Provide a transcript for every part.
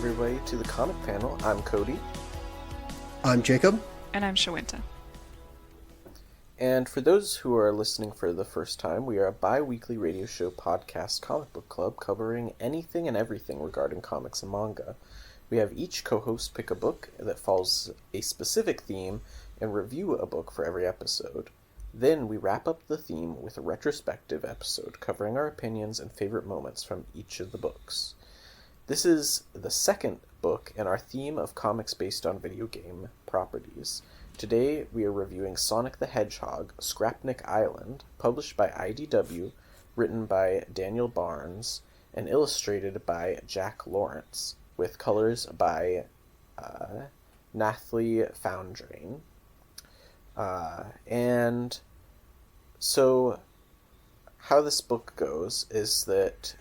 everybody to the comic panel. I'm Cody. I'm Jacob. And I'm Shawinta. And for those who are listening for the first time, we are a bi-weekly radio show podcast comic book club covering anything and everything regarding comics and manga. We have each co-host pick a book that follows a specific theme and review a book for every episode. Then we wrap up the theme with a retrospective episode covering our opinions and favorite moments from each of the books. This is the second book in our theme of comics based on video game properties. Today we are reviewing Sonic the Hedgehog, Scrapnik Island, published by IDW, written by Daniel Barnes, and illustrated by Jack Lawrence, with colors by Nathalie Foundrain. And so how this book goes is that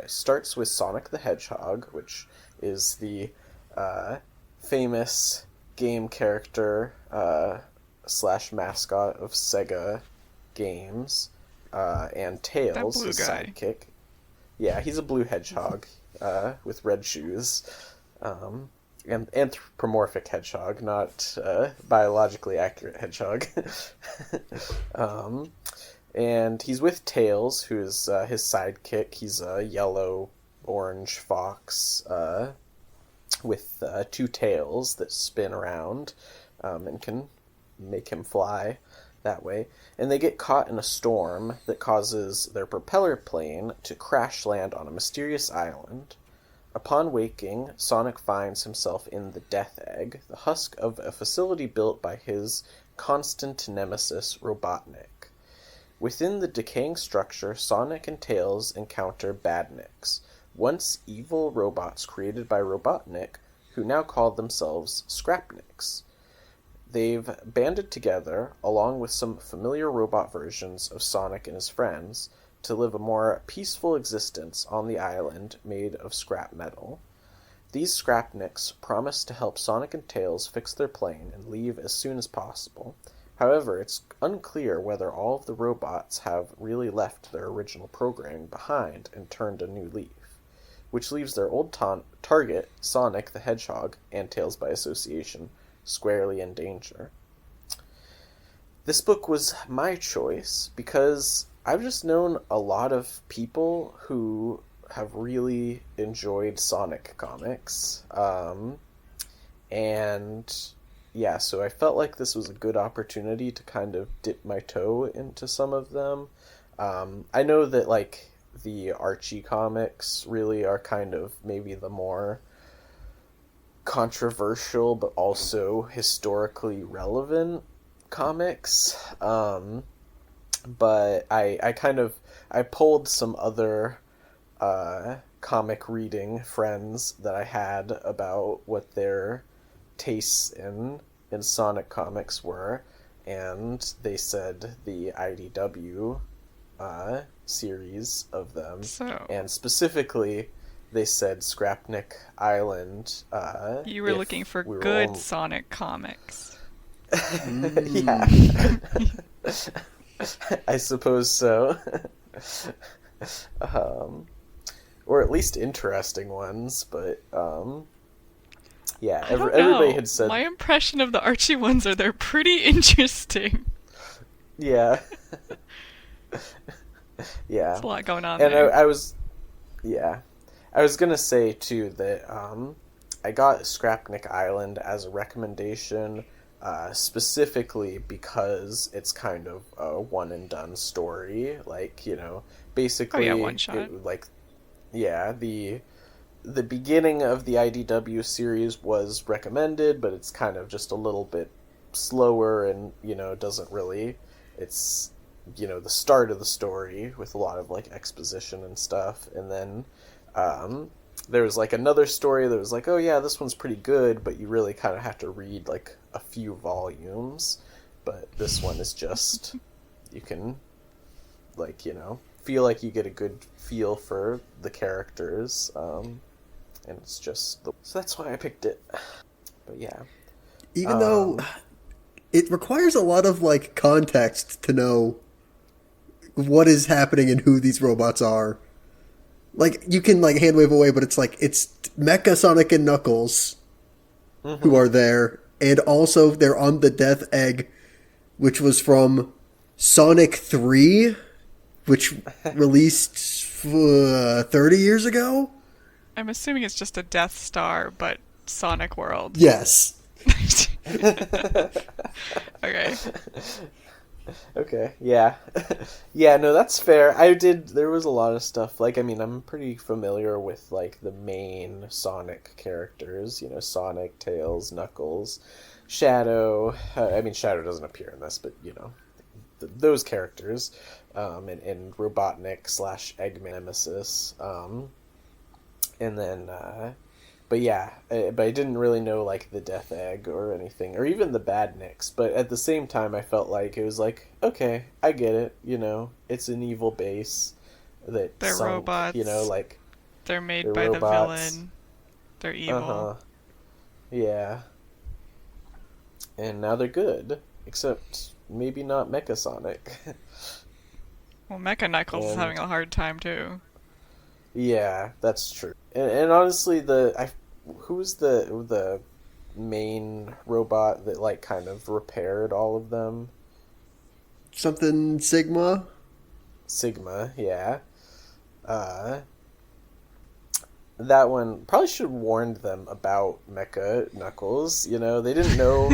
it starts with Sonic the Hedgehog, which is the famous game character slash mascot of Sega games, and Tails, his sidekick. Yeah, he's a blue hedgehog with red shoes. An anthropomorphic hedgehog, not biologically accurate hedgehog. And he's with Tails, who's his sidekick. He's a yellow-orange fox with two tails that spin around and can make him fly that way. And they get caught in a storm that causes their propeller plane to crash land on a mysterious island. Upon waking, Sonic finds himself in the Death Egg, the husk of a facility built by his constant nemesis, Robotnik. Within the decaying structure, Sonic and Tails encounter Badniks, once evil robots created by Robotnik, who now call themselves Scrapniks. They've banded together, along with some familiar robot versions of Sonic and his friends, to live a more peaceful existence on the island made of scrap metal. These Scrapniks promise to help Sonic and Tails fix their plane and leave as soon as possible. However, it's unclear whether all of the robots have really left their original programming behind and turned a new leaf, which leaves their old target, Sonic the Hedgehog, and Tails by association, squarely in danger. This book was my choice because I've just known a lot of people who have really enjoyed Sonic comics, and yeah, so I felt like this was a good opportunity to kind of dip my toe into some of them. I know that, like, the Archie comics really are kind of maybe the more controversial but also historically relevant comics. But I pulled some other comic reading friends that I had about what their tastes in Sonic comics were, and they said the IDW series of them, and specifically they said Scrapnik Island. You were looking for good Sonic comics. Yeah. I suppose so. Or at least interesting ones, but yeah, everybody had said... My impression of the Archie ones are they're pretty interesting. Yeah. Yeah. There's a lot going on and there. I was gonna say, too, that I got Scrapnik Island as a recommendation, specifically because it's kind of a one-and-done story. Like, you know, basically... one shot. The beginning of the IDW series was recommended, but it's kind of just a little bit slower and, you know, doesn't really... It's, you know, the start of the story with a lot of, like, exposition and stuff. And then there was, like, another story that was like, oh, yeah, this one's pretty good, but you really kind of have to read, like, a few volumes. But this one is just... you can, like, you know, feel like you get a good feel for the characters, and it's just so that's why I picked it. But yeah, even though it requires a lot of, like, context to know what is happening and who these robots are, like you can like hand wave away, but it's like it's Mecha Sonic and Knuckles who are there, and also they're on the Death Egg, which was from Sonic 3, which released 30 years ago. I'm assuming it's just a Death Star, but Sonic World. Yes. Okay. Okay, yeah. Yeah, no, that's fair. There was a lot of stuff, like, I mean, I'm pretty familiar with, like, the main Sonic characters, Sonic, Tails, Knuckles, Shadow. I mean, Shadow doesn't appear in this, but, those characters, and Robotnik / Eggman Nemesis, and then, but yeah, but I didn't really know, like, the Death Egg or anything, or even the Badniks, but at the same time, I felt like it was like, okay, I get it, it's an evil base that They're sunk, robots. like... They're made they're by robots. the villain. They're evil. Uh-huh. Yeah. And now they're good, except maybe not Mecha Sonic. Well, Mecha Knuckles is having a hard time, too. Yeah, that's true. And honestly, who's the main robot that like kind of repaired all of them? Something Sigma. Sigma, yeah. That one probably should have warned them about Mecha Knuckles. They didn't know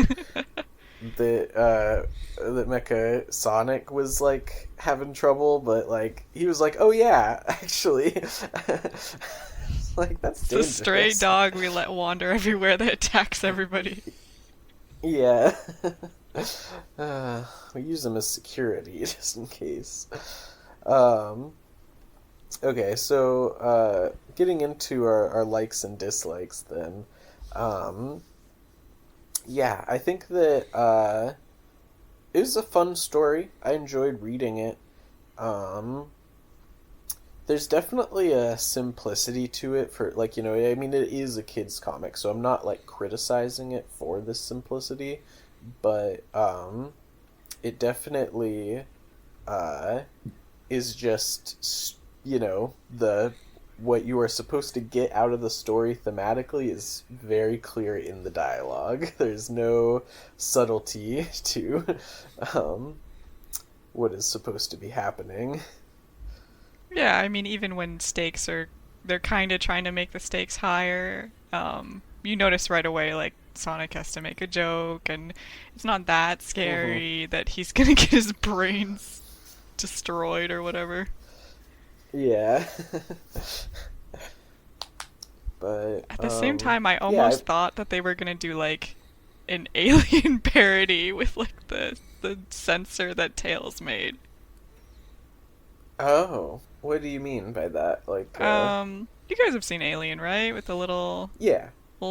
that Mecha Sonic was like having trouble, but like he was like, "Oh yeah, actually." Like, that's It's dangerous. a stray dog we let wander everywhere that attacks everybody. Yeah. We use them as security, just in case. Okay, so getting into our likes and dislikes then. Yeah, I think that it was a fun story. I enjoyed reading it. There's definitely a simplicity to it for, like, I mean, it is a kid's comic, so I'm not, like, criticizing it for this simplicity, but, it definitely, is just, what you are supposed to get out of the story thematically is very clear in the dialogue. There's no subtlety to, what is supposed to be happening. Yeah, I mean, even when they're kind of trying to make the stakes higher, you notice right away, like, Sonic has to make a joke, and it's not that scary that he's gonna get his brains destroyed or whatever. Yeah. But at the same time, I almost thought that they were gonna do, like, an Alien parody with, like, the sensor that Tails made. Oh, what do you mean by that? Like, you guys have seen Alien, right? With the little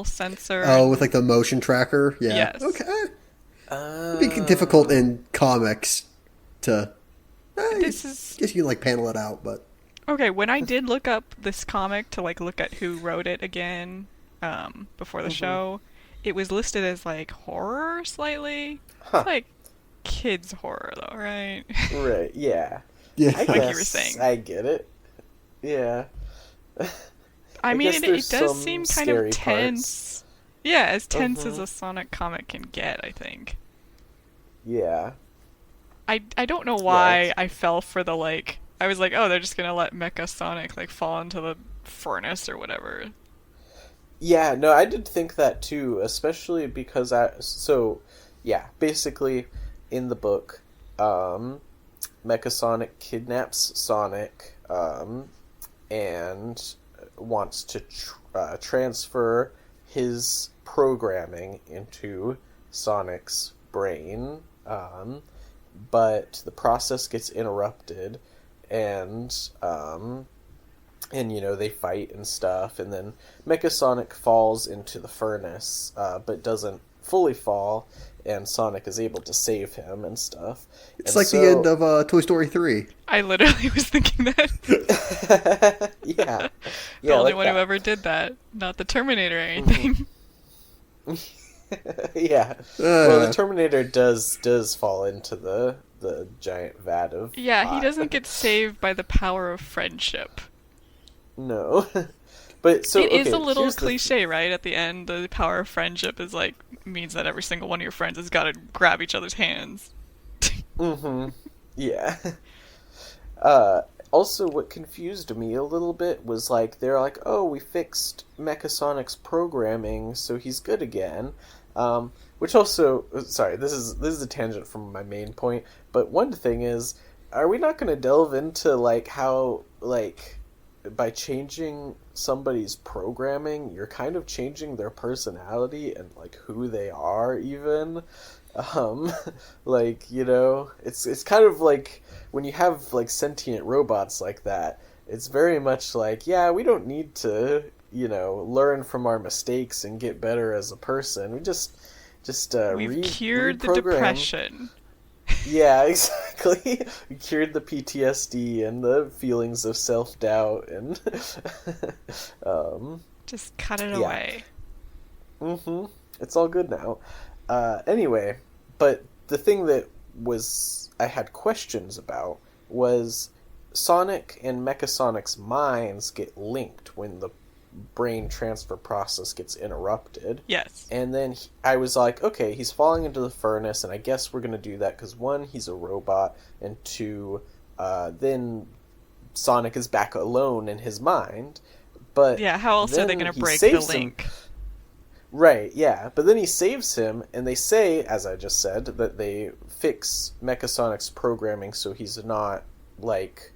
sensor. Oh, with like the motion tracker. Yeah. Yes. Okay. It'd be difficult in comics to. Guess you can like panel it out, but. Okay, when I did look up this comic to like look at who wrote it again, before the show, it was listed as like horror slightly. Huh. It's like kids horror though, right? Right. Yeah. Yeah. I Like guess you were saying. I get it. Yeah. I mean, guess it there's does some seem kind scary of tense. parts. Yeah, as tense as a Sonic comic can get, I think. Yeah. I don't know why I fell for the like. I was like, oh, they're just gonna let Mecha Sonic like fall into the furnace or whatever. Yeah, no, I did think that too, especially because basically in the book, Mecha Sonic kidnaps Sonic, and wants to transfer his programming into Sonic's brain, but the process gets interrupted, and they fight and stuff, and then Mecha Sonic falls into the furnace, but doesn't fully fall, and Sonic is able to save him and stuff. It's like the end of Toy Story 3. I literally was thinking that. Yeah. The only like one who that. ever did that, not the Terminator or anything. Yeah. Well, the Terminator does fall into the giant vat of Yeah, he hot. doesn't get saved by the power of friendship. No. But so It is a okay, little here's the cliche, right? At the end, the power of friendship is like means that every single one of your friends has got to grab each other's hands. mm-hmm. Yeah. Uh, Also, what confused me a little bit was like they're like, "Oh, we fixed Mechasonic's programming, so he's good again." Which also, sorry, this is a tangent from my main point. But one thing is, are we not going to delve into like how like by changing somebody's programming, you're kind of changing their personality and like who they are even? Um, like, it's kind of like when you have like sentient robots like that, it's very much like, yeah, we don't need to, learn from our mistakes and get better as a person. We just We've cured the reprogram. depression. Yeah, exactly. We cured the PTSD and the feelings of self-doubt and um Just cut it yeah. away. Mhm. It's all good now. Anyway, but the thing that was I had questions about was Sonic and Mechasonic's minds get linked when the brain transfer process gets interrupted. Yes. And then I was like, okay, he's falling into the furnace, and I guess we're going to do that because one, he's a robot, and two, then Sonic is back alone in his mind. But Yeah, how else are they then going to he break the saves him. link? Right, yeah. But then he saves him, and they say, as I just said, that they fix Mechasonic's programming so he's not, like,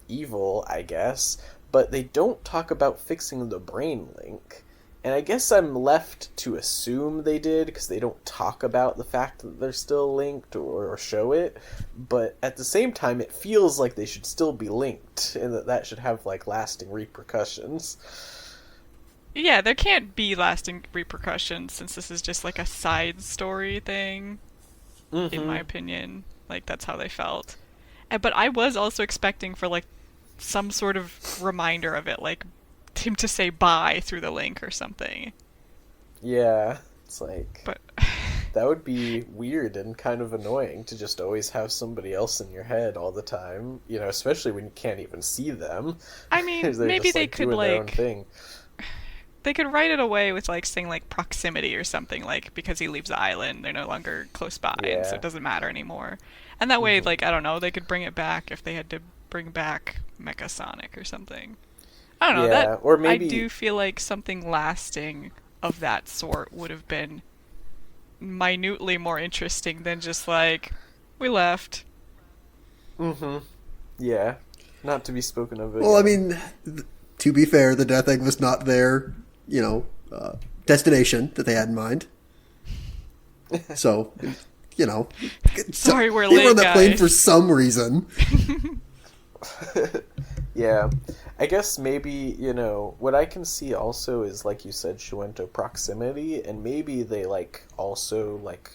evil, I guess. But they don't talk about fixing the brain link. And I guess I'm left to assume they did, because they don't talk about the fact that they're still linked or show it. But at the same time, it feels like they should still be linked, and that should have, like, lasting repercussions. Yeah, there can't be lasting repercussions since this is just like a side story thing, in my Mm-hmm. opinion. Like, that's how they felt. But I was also expecting for like some sort of reminder of it, like him to say bye through the link or something. Yeah, it's like But that would be weird and kind of annoying to just always have somebody else in your head all the time, especially when you can't even see them. I mean, They're maybe just they like could doing their own like thing. they could write it away with like saying like proximity or something, like because he leaves the island, they're no longer close by, and so Yeah. it doesn't matter anymore. And that way, Hmm. like I don't know, they could bring it back if they had to bring back Mecha Sonic or something. I don't know. That Yeah, or I maybe. do feel like something lasting of that sort would have been minutely more interesting than just like we left. Hmm. Yeah, not to be spoken of Well, I again. mean, to be fair, the Death Egg was not their, destination that they had in mind. So, you know, Sorry, we're they were late, on that plane guys. for some reason. Yeah, I guess maybe, what I can see also is, like you said, Shuento proximity, and maybe they, like, also, like,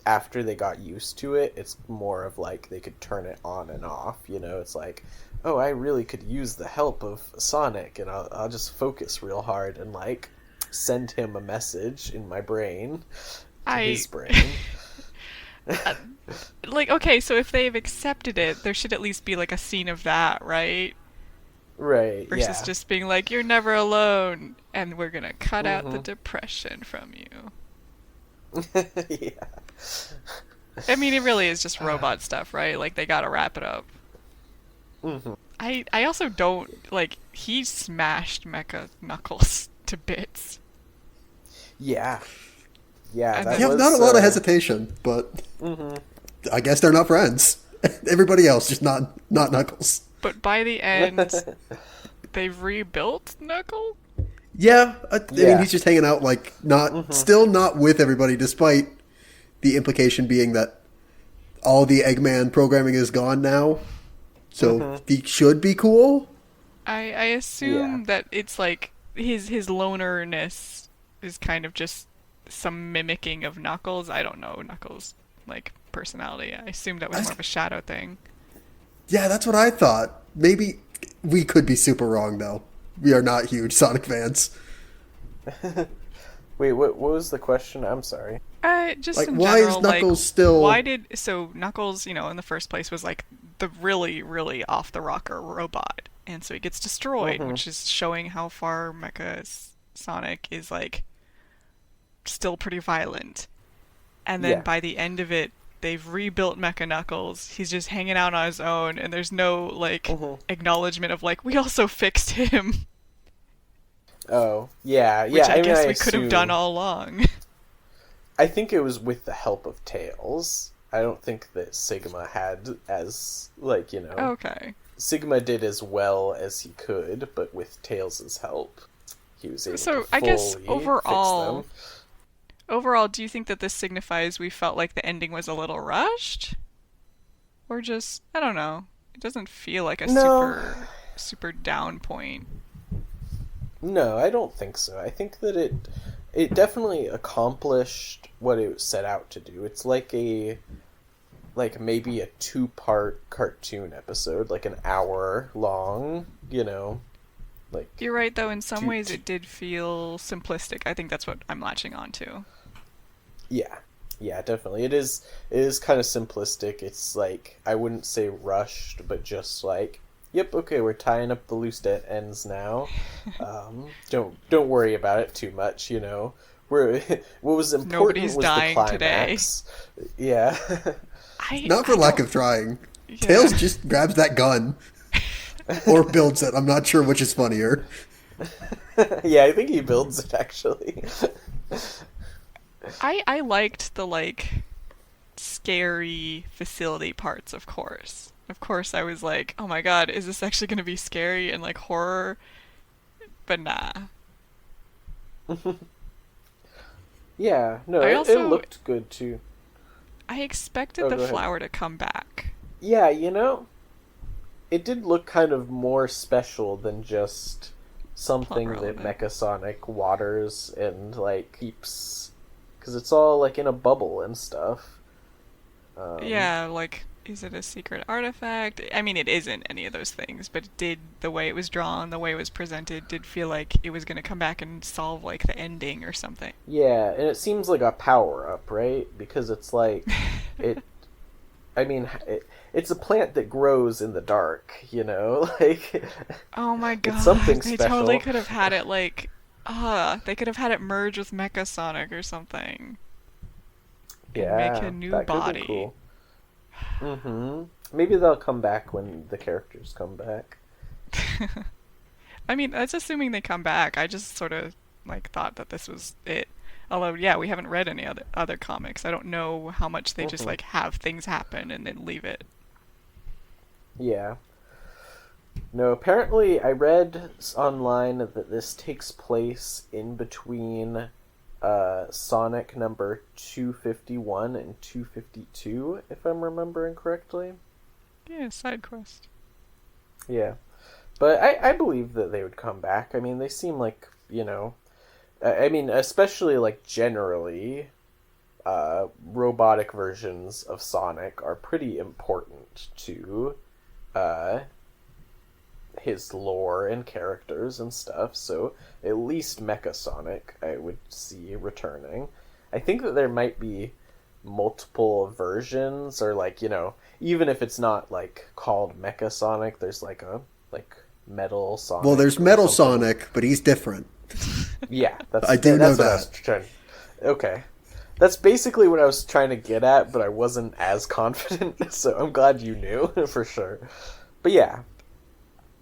after they got used to it, it's more of, like, they could turn it on and off, It's like, oh, I really could use the help of Sonic, and I'll just focus real hard and, like, send him a message in my brain to I his brain. uh, like okay, so if they've accepted it, there should at least be like a scene of that, right? Right, Versus yeah. just being like you're never alone and we're going to cut out the Mm-hmm. depression from you. Yeah. I mean, it really is just robot stuff, right? Like they got to wrap it up. Hmm. I also don't like he smashed Mecha Knuckles to bits. Yeah. Yeah, And that Yeah, then not a was, lot of hesitation, but hmm. I guess they're not friends. Everybody else, just not Knuckles. but by the end they've rebuilt Knuckle? Yeah, I mean, Yeah. he's just hanging out, like, Hmm. still not with everybody, despite the implication being that all the Eggman programming is gone now. So Hmm. he should be cool. I Yeah. assume that it's like his lonerness is kind of just some mimicking of Knuckles. I don't know Knuckles like personality. I assumed that was more of a shadow thing. Yeah, that's what I thought. Maybe we could be super wrong, though. We are not huge Sonic fans. Wait, what was the question? I'm sorry. Just Like, in why is general, Knuckles like, still? why did Knuckles, in the first place was like the really, really off the rocker robot, and so he gets destroyed, Mm-hmm. which is showing how far Sonic is like still pretty violent. And then Yeah. by the end of it, they've rebuilt Mecha Knuckles. He's just hanging out on his own, and there's no like Mm-hmm. acknowledgement of like we also fixed him, Oh, yeah, which yeah. I I mean, I guess we could have done assume. all along. I think it was with the help of Tails. I don't think that Sigma had as, like, Okay. Sigma did as well as he could, but with Tails' help, he was able to So I guess fully fix them. overall, do you think that this signifies we felt like the ending was a little rushed? Or just, I don't know. It doesn't feel like a No, super down point. no, I don't think so. I think that it definitely accomplished what it set out to do. It's like maybe a two-part cartoon episode, like an hour long, like You're right, though, in some two, ways it did feel simplistic. I think that's what I'm latching on to. yeah. Yeah, definitely. It is kind of simplistic. It's like I wouldn't say rushed, but just like, yep, okay, we're tying up the loose ends now. Don't worry about it too much, We're what was important Nobody's was the dying today. climax. Yeah. Not for I lack don't... of trying. Yeah. Tails just grabs that gun. Or builds it. I'm not sure which is funnier. Yeah, I think he builds it actually. I liked the, like, scary facility parts, of course. Of course, I was like, oh my god, is this actually going to be scary and, like, horror? But nah. Yeah, no, I it also... looked good too. I expected Oh, the go ahead. flower to come back. Yeah, it did look kind of more special than just Plot something that relevant. Mecha Sonic waters and like keeps, because it's all like in a bubble and stuff. Yeah, like, is it a secret artifact? I mean, it isn't any of those things, but it did, the way it was drawn, the way it was presented, did feel like it was going to come back and solve, like, the ending or something. Yeah, and it seems like a power up, right? Because it's like it. I mean, it's a plant that grows in the dark, like Oh my it's god, something they totally special. could have had it, like, they could have had it merge with Mecha Sonic or something and make a Yeah, new that could have been body. cool. Mm-hmm. Maybe they'll come back when the characters come back. I mean, that's assuming they come back. I just sort of, like, thought that this was it. Although, yeah, we haven't read any other comics. I don't know how much they just, Mm-hmm. like, have things happen and then leave it. Yeah. No, apparently I read online that this takes place in between Sonic number 251 and 252, if I'm remembering correctly. Yeah, side quest. Yeah. But I believe that they would come back. I mean, they seem like, I mean, especially like generally, robotic versions of Sonic are pretty important to uh, his lore and characters and stuff. So at least Mecha Sonic I would see returning. I think that there might be multiple versions, or like even if it's not like called Mecha Sonic, there's like a like Metal Sonic. Well, there's or Metal something. Sonic, but he's different. Yeah, I do know that's what I was that. trying. Okay, that's basically what I was trying to get at, but I wasn't as confident. So I'm glad you knew for sure. But yeah,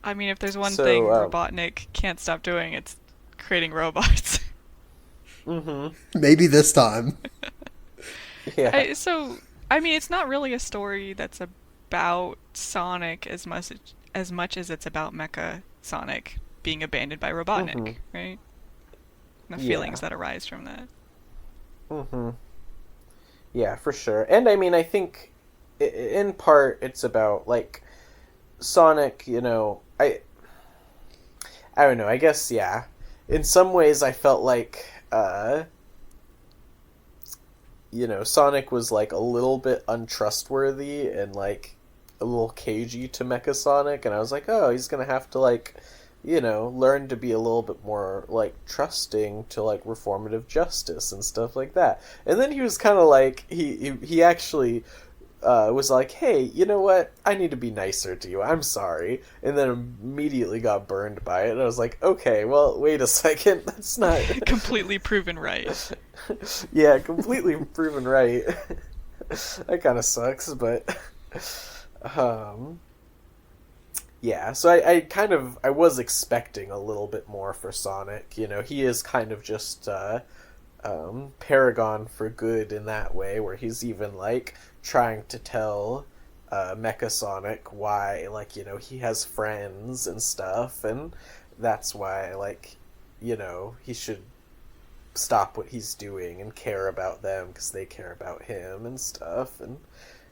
I mean, if there's one so thing Robotnik can't stop doing, it's creating robots. mm-hmm. Maybe this time. Yeah, I mean, it's not really a story that's about Sonic as much as it's about Mecha Sonic being abandoned by Robotnik, mm-hmm. right? And the Yeah, feelings that arise from that. mm-hmm. Yeah, for sure. And I mean, I think in part it's about like Sonic. I don't know. I guess yeah. In some ways, I felt like Sonic was like a little bit untrustworthy and like a little cagey to Mecha Sonic, and I was like, oh, he's gonna have to like, learn to be a little bit more like trusting to like reformative justice and stuff like that. And then he was kind of like he actually was like, hey, you know what? I need to be nicer to you. I'm sorry. And then immediately got burned by it. And I was like, okay, well, wait a second. That's not... Completely proven right. Yeah, completely proven right. That kind of sucks, but... Yeah, so I was expecting a little bit more for Sonic. You know, he is kind of just paragon for good in that way, where he's even like trying to tell Mecha Sonic why, like, you know, he has friends and stuff, and that's why, like, you know, he should stop what he's doing and care about them because they care about him and stuff, and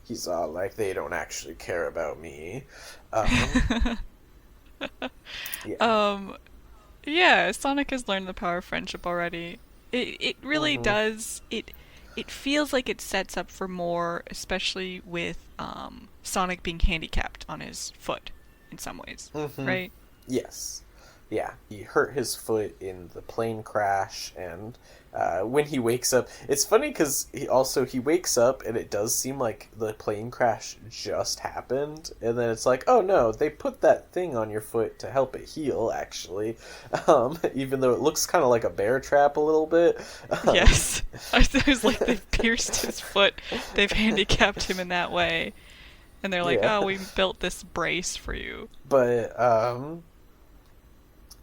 he's all like, they don't actually care about me. Yeah. Yeah, Sonic has learned the power of friendship already. It really Mm-hmm. does. It feels like it sets up for more, especially with Sonic being handicapped on his foot in some ways, Mm-hmm. right? Yes. Yeah, he hurt his foot in the plane crash, and when he wakes up, it's funny because he wakes up, and it does seem like the plane crash just happened, and then it's like, oh no, they put that thing on your foot to help it heal, actually, even though it looks kind of like a bear trap a little bit. Yes. I was like, they've pierced his foot, they've handicapped him in that way, and they're like, Yeah, oh, we built this brace for you. but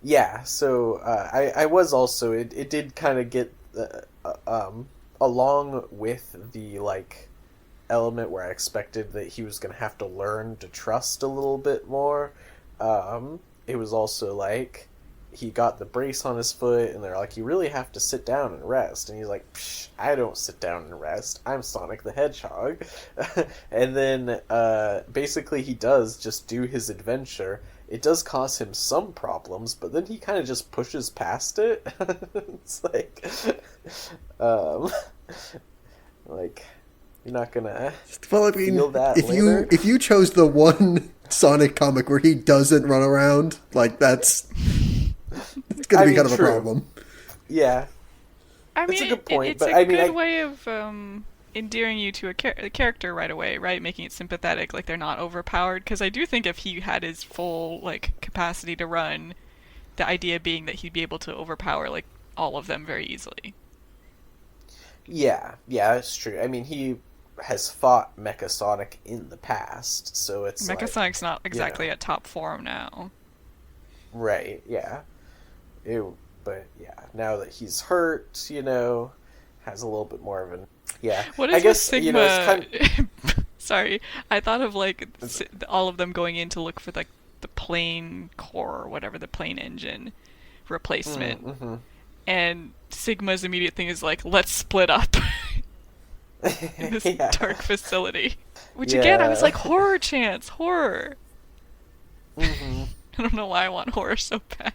yeah, so I was also it did kind of get along with the like element where I expected that he was gonna have to learn to trust a little bit more. It was also like he got the brace on his foot, and they're like, you really have to sit down and rest, and he's like, psh, I don't sit down and rest. I'm Sonic the Hedgehog. And then basically he does just do his adventure. It does cause him some problems, but then he kind of just pushes past it. It's um, like you're not gonna Well, I mean, feel that later. if you chose the one Sonic comic where he doesn't run around, like that's it's going I to be mean, kind of a true. problem. Yeah, I that's mean, a good point. it's But a I mean, good way of endearing you to a character right away, right? Making it sympathetic, like they're not overpowered. Because I do think if he had his full like capacity to run, the idea being that he'd be able to overpower like all of them very easily. yeah, that's true. I mean, he has fought Mecha Sonic in the past, so it's Mecha like, Sonic's not you exactly know, at top form now. right? Yeah, but yeah, now that he's hurt, you know, has a little bit more of an yeah. What I is with guess you know it's Sigma? kind Sorry, I thought of like of, all of them going in to look for like the plane core or whatever, the plane engine replacement. mm-hmm. And Sigma's immediate thing is like, let's split up in this Yeah, dark facility. Which again, I was yeah. like, horror chance, horror. Mm-hmm. I don't know why I want horror so bad.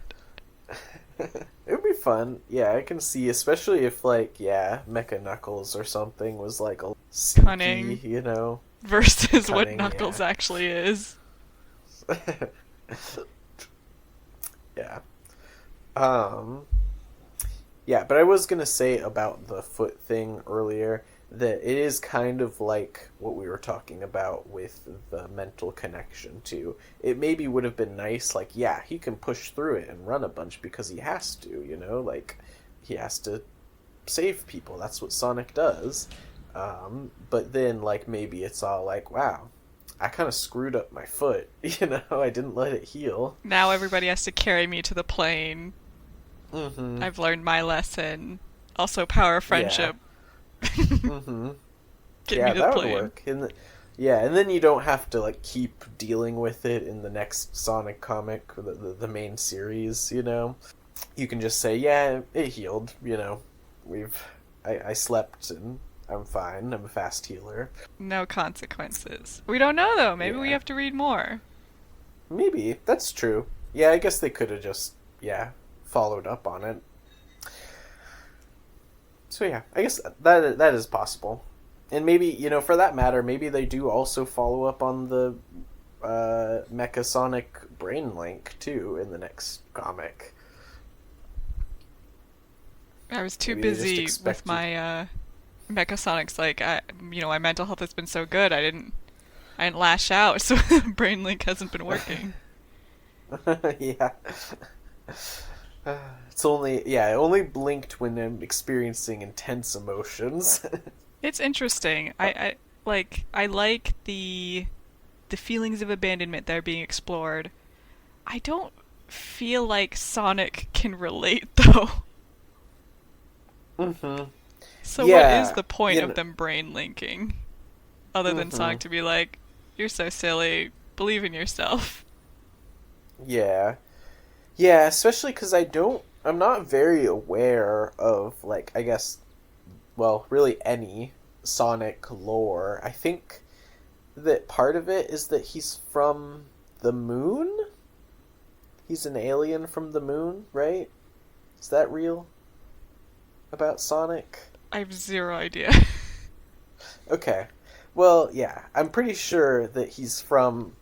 It would be fun. Yeah, I can see, especially if like yeah, Mecha Knuckles or something was like a sneaky, Cunning you know, versus what cunning. Knuckles Yeah, actually is. yeah. Um, yeah, but I was gonna say about the foot thing earlier that it is kind of like what we were talking about with the mental connection too. It maybe would have been nice, like, yeah, he can push through it and run a bunch because he has to, you know, like he has to save people. That's what Sonic does. But then, like, maybe it's all like, wow, I kind of screwed up my foot, you know, I didn't let it heal. Now everybody has to carry me to the plane. Mm-hmm. I've learned my lesson. Also, power of Yeah. friendship. Mm-hmm. Get me Yeah, to the that would plane. work. Yeah, and then you don't have to like keep dealing with it in the next Sonic comic, or the main series. You know, you can just say, "Yeah, it healed." You know, I slept and I'm fine. I'm a fast healer. No consequences. We don't know though. Maybe we Yeah, have to read more. maybe that's true. Yeah, I guess they could have just followed up on it. So yeah, I guess that is possible. And maybe, you know, for that matter, maybe they do also follow up on the Mecha Sonic Brain Link too in the next comic. I was too Maybe they just busy with expected. my Mechasonic's like, my mental health has been so good, I didn't lash out, so brain link hasn't been working. Yeah. It's only, yeah, it only blinked when I'm experiencing intense emotions. It's interesting. I like the feelings of abandonment that are being explored. I don't feel like Sonic can relate though. Mm-hmm. So what is Yeah. the point You of know, them brain linking? Other than mm-hmm. Sonic to be like, "You're so silly. Believe in yourself." Yeah. Yeah, especially because I'm not very aware of, like, I guess, well, really any Sonic lore. I think that part of it is that he's from the moon? He's an alien from the moon, right? Is that real about Sonic? I have zero idea. Okay. Well, yeah, I'm pretty sure that he's from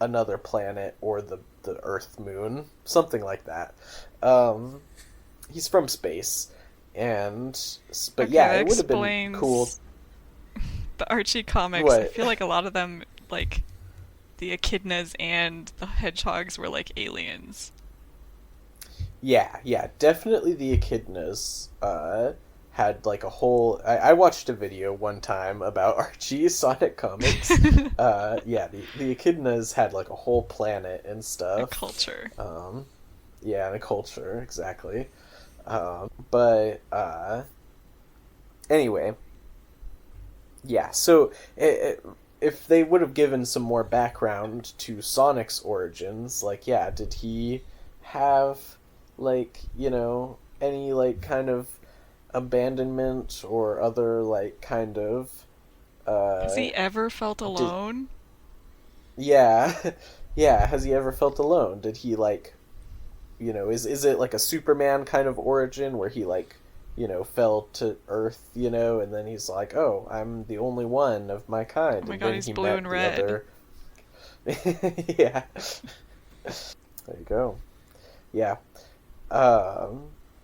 another planet or the Earth moon, something like that. Um, he's from space, and but Okay, yeah, that it would have been cool. explains the Archie comics. I What? feel like a lot of them, like the echidnas and the hedgehogs, were like aliens. Yeah, yeah, definitely the echidnas. Had like a whole. I watched a video one time about Archie Sonic comics. Yeah, the echidnas had like a whole planet and A stuff. culture. Um, yeah, and a culture exactly. But anyway, yeah. So if they would have given some more background to Sonic's origins, like, yeah, did he have like any like kind of abandonment or other like kind of Has uh he ever felt did alone? yeah yeah, has he ever felt alone? Did he like is it like a Superman kind of origin where he like fell to earth, and then he's like, oh, I'm the only one of my Oh kind, my and god, then he's he blue met and the red. other. Yeah, there you go. Yeah.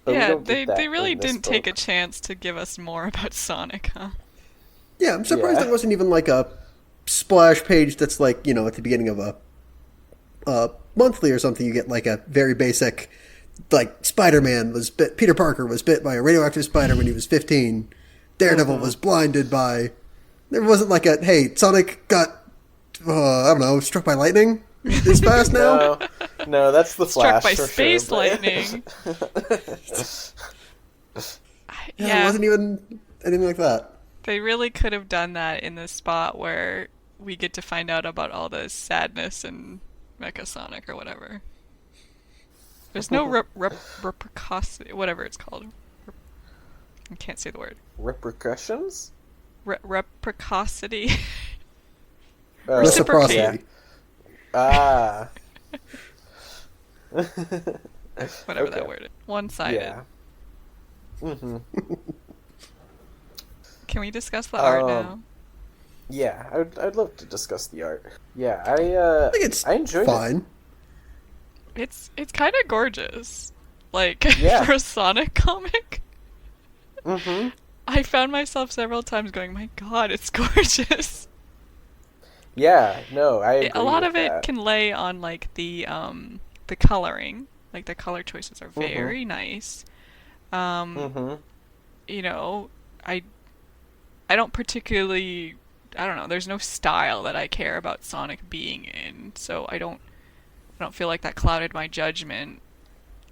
But we Yeah, don't get they that really in this didn't take a book. chance to give us more about Sonic, huh? Yeah, I'm surprised there Yeah. wasn't even like a splash page that's like, at the beginning of a monthly or something. You get like a very basic, like Spider-Man was bit, Peter Parker was bit by a radioactive spider when he was 15. Daredevil Mm-hmm. was blinded by. There wasn't like a, hey, Sonic got, I don't know, struck by lightning this fast now. No, no, that's the Struck Flash by for sure. space But lightning. Yeah, there Yeah, wasn't even anything like that. they really could have done that in the spot where we get to find out about all the sadness and Mecha Sonic or whatever. There's no repercussion, whatever it's called. I can't say the word. repercussions. Reciprocity. Oh, Reciprocate. yeah. Reciprocity. Ah. Whatever that Okay. word is. One-sided. Yeah. Mm-hmm. Can we discuss the art now? Yeah, I'd love to discuss the art. Yeah, I think it's I enjoyed it. fine. It's kind of gorgeous. Like, Yeah. for a Sonic comic. Mm-hmm. I found myself several times going, my god, it's gorgeous. Yeah, no, I agree A lot with of it that. can lay on like the coloring. Like the color choices are Mm-hmm. very nice. Um, Mm-hmm. you know, I I don't particularly I don't know, there's no style that I care about Sonic being in. So I don't feel like that clouded my judgment.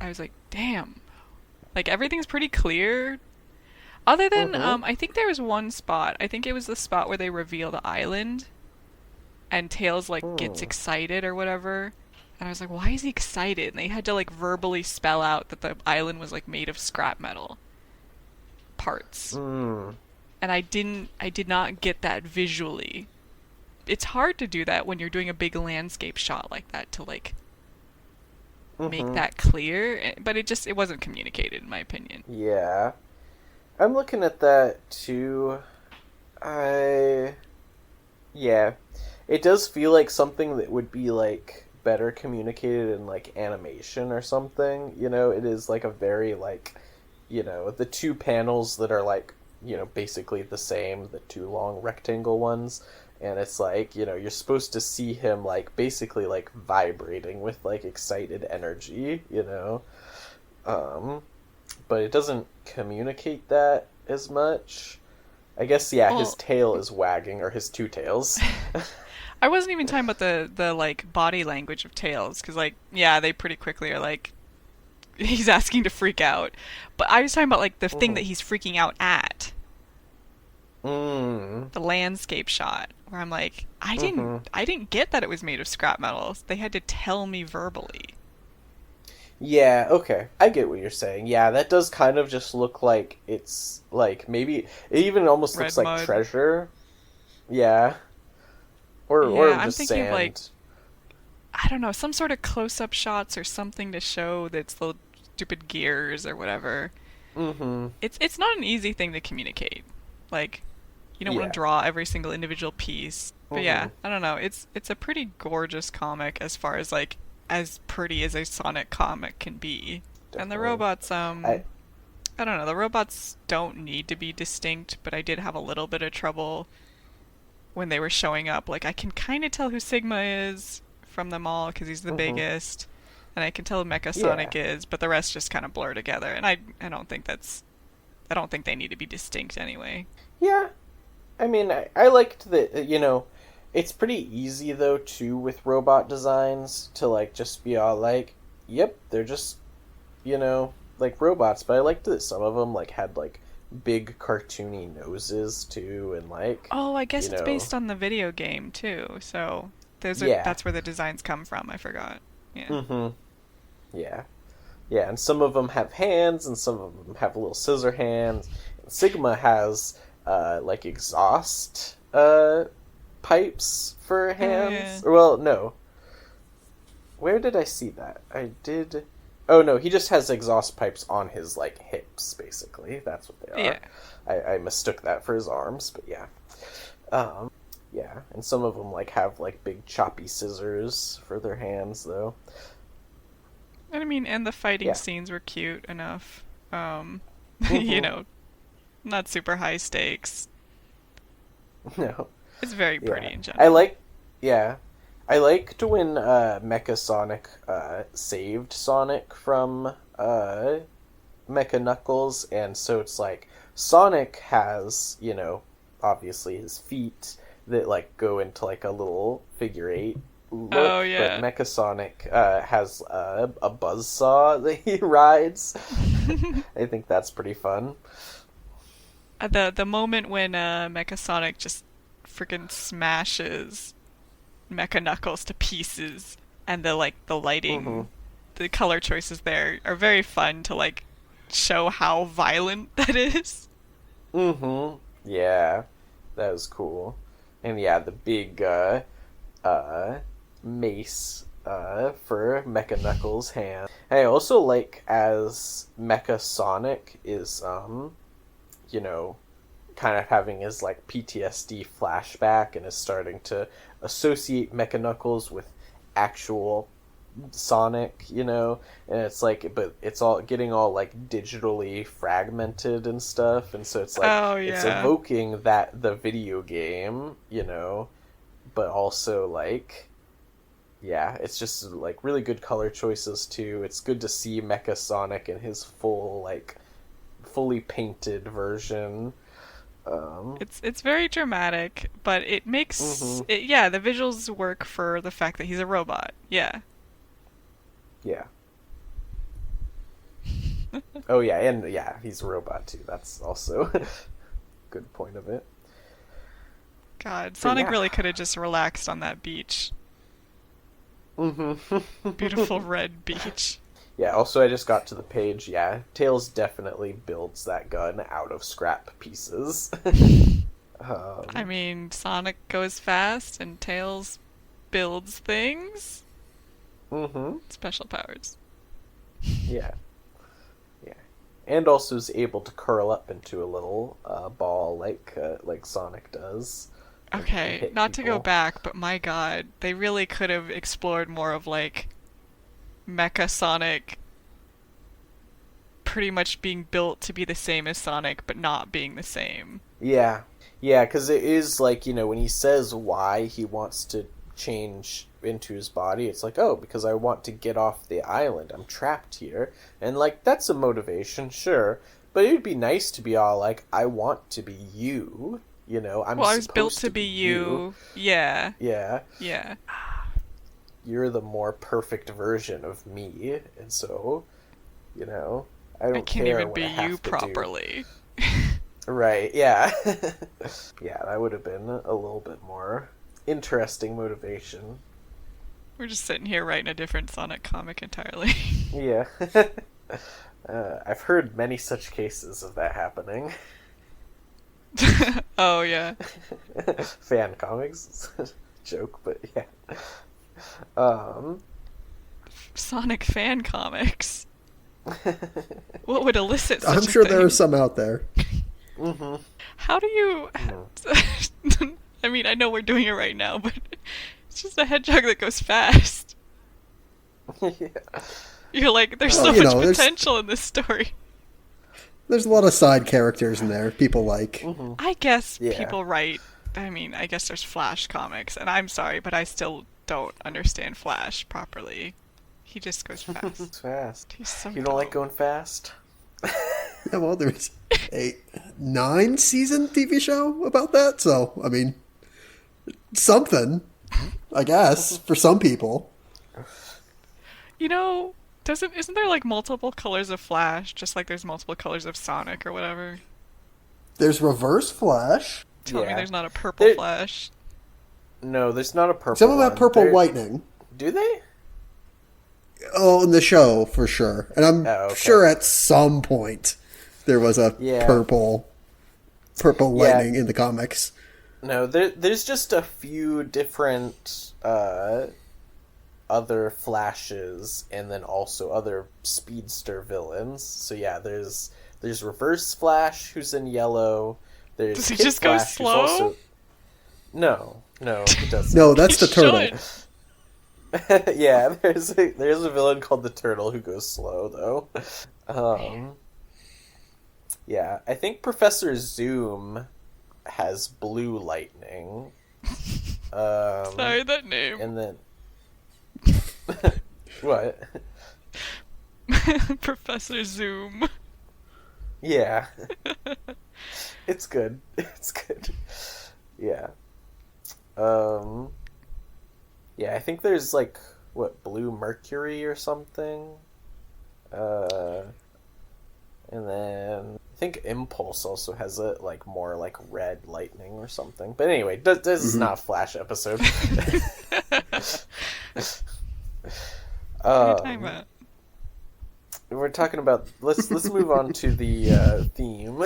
I was like, damn. Like everything's pretty clear. Other than Mm-hmm. I think there was one spot. I think it was the spot where they reveal the island and Tails like gets Hmm. excited or whatever. And I was like, why is he excited? And they had to like verbally spell out that the island was like made of scrap metal parts. Mm. And I did not get that visually. It's hard to do that when you're doing a big landscape shot like that to like make Mm-hmm. that clear, but it wasn't communicated in my opinion. Yeah. I'm looking at that too. I Yeah. It does feel like something that would be like better communicated in like animation or something. It is like a very like the two panels that are like basically the same, the two long rectangle ones. And it's like, you're supposed to see him like basically like vibrating with like excited energy. Um, but it doesn't communicate that as much. I guess, yeah, his Well, tail is wagging, or his two tails. I wasn't even talking about the like body language of Tails, because like yeah, they pretty quickly are like he's asking to freak out, but I was talking about like the thing that Mm-hmm. he's freaking out at, Mm. the landscape shot, where I'm like, Mm-hmm. I didn't get that it was made of scrap metals. They had to tell me verbally. Yeah, okay. I get what you're saying. Yeah, that does kind of just look like it's like maybe it even almost Red looks like mud. treasure. Yeah. Or Yeah, I'm just thinking of like sand. I don't know, some sort of close-up shots or something to show that it's the stupid gears or whatever. Mm-hmm. It's not an easy thing to communicate. Like you don't want Yeah. to draw every single individual piece. But Mm-hmm. yeah, I don't know. It's a pretty gorgeous comic as far as like as pretty as a Sonic comic can be. And the Definitely. robots I I don't know, the robots don't need to be distinct, but I did have a little bit of trouble when they were showing up. Like I can kind of tell who Sigma is from them all because he's the mm-hmm. biggest, and I can tell who Mecha Yeah. Sonic is, but the rest just kind of blur together. And I don't think they need to be distinct anyway. Yeah. I mean, I liked that, it's pretty easy though too with robot designs to like just be all like, yep, they're just like robots, but I liked that some of them like had like big cartoony noses too, and like, Oh, I you guess it's know, based on the video game too. So yeah, that's where the designs come from. I forgot. Yeah. mm-hmm, yeah, yeah, and some of them have hands, and some of them have little scissor hands. And Sigma has like exhaust pipes for Oh yeah. hands. Or, well, no, where did I see that? I did. Oh no, he just has exhaust pipes on his like hips, basically. That's what they Yeah. are. I mistook that for his arms, but yeah. Um, yeah, and some of them like have like big choppy scissors for their hands, though. And I mean, and the fighting Yeah. scenes were cute enough. You Mm-hmm. know, not super high stakes. No. It's very pretty Yeah. in I general. like. Yeah. I liked when Mecha Sonic saved Sonic from Mecha Knuckles, and so it's like Sonic has, obviously his feet that like go into like a little figure eight Oh look, but yeah. Mecha Sonic has a buzzsaw that he rides. I think that's pretty fun. The moment when Mecha Sonic just freaking smashes Mecha Knuckles to pieces, and the Mm-hmm. lighting, the color choices there are very fun to like show how violent that is. Mm-hmm. Yeah, that was cool. And yeah, the big uh, mace for Mecha Knuckles' hand. And I also like as Mecha Sonic is you know, kind of having his like PTSD flashback and is starting to associate Mecha Knuckles with actual Sonic, and it's like, but it's all getting all like digitally fragmented and stuff, and so it's like Oh it's yeah. evoking that the video game, but also like, yeah, it's just like really good color choices too. It's good to see Mecha Sonic in his full like fully painted version. Um, It's very dramatic, but it makes hmm it, yeah, the visuals work for the fact that he's a robot. Yeah. yeah. Oh yeah, and yeah, he's a robot too. That's also a good point of it. God, But Sonic yeah. really could have just relaxed on that beach. hmm Beautiful red beach. Yeah, also I just got to the page. Yeah, Tails definitely builds that gun out of scrap pieces. I um, mean, Sonic goes fast and Tails builds things. hmm Special powers. Yeah, yeah. And also is able to curl up into a little ball like Sonic does and Okay, hit not to go people. back, but my god, they really could have explored more of like Mecha Sonic pretty much being built to be the same as Sonic, but not being the same. Yeah. Yeah, because it is like, when he says why he wants to change into his body, it's like, oh, because I want to get off the island. I'm trapped here. And, like, that's a motivation, sure. But it would be nice to be all like, I want to be you. I was built to be you. Yeah. Yeah. Yeah. You're the more perfect version of me. And so, I don't I can't care even what be I have you to properly. do. Right, yeah. Yeah, that would have been a little bit more interesting motivation. We're just sitting here writing a different Sonic comic entirely. Yeah. I've heard many such cases of that happening. Oh, yeah. Fan comics. Joke, but yeah. Sonic fan comics. What would elicit such I'm a sure thing? there are some out there. Mm-hmm. How do you... I mean, I know we're doing it right now, but it's just a hedgehog that goes fast. Yeah. You're like, there's so Well, much potential in this story. There's a lot of side characters in there people like. Mm-hmm. I guess Yeah. people write... I mean, I guess there's Flash comics, and I'm sorry, but I still don't understand Flash properly. He just goes fast. It's fast. He's so You don't like dumb. going fast? Yeah, well, there's a 9-season TV show about that, so, I mean, something, I guess, for some people. Isn't there like multiple colors of Flash, just like there's multiple colors of Sonic or whatever? There's Reverse Flash. Tell me Yeah. there's not a purple Flash. No, there's not a purple Some of that one. Purple Lightning. Do they? Oh, in the show, for sure. And I'm okay. sure at some point there was a Yeah. purple Lightning in the comics. No, there's just a few different other Flashes, and then also other speedster villains. So yeah, there's Reverse Flash, who's in yellow. There's Does he Kid just go Flash, who's slow? also... No, he doesn't. No, that's the He turtle. should. Yeah, there's a villain called the Turtle who goes slow though. Yeah, I think Professor Zoom has blue lightning. Sorry, that name. And then what? Professor Zoom. Yeah. It's good. Yeah. Yeah, I think there's like Blue Mercury or something. And then I think Impulse also has a more red lightning or something. But anyway, this is not a Flash episode. What are you talking about? We're talking about let's move on to the theme.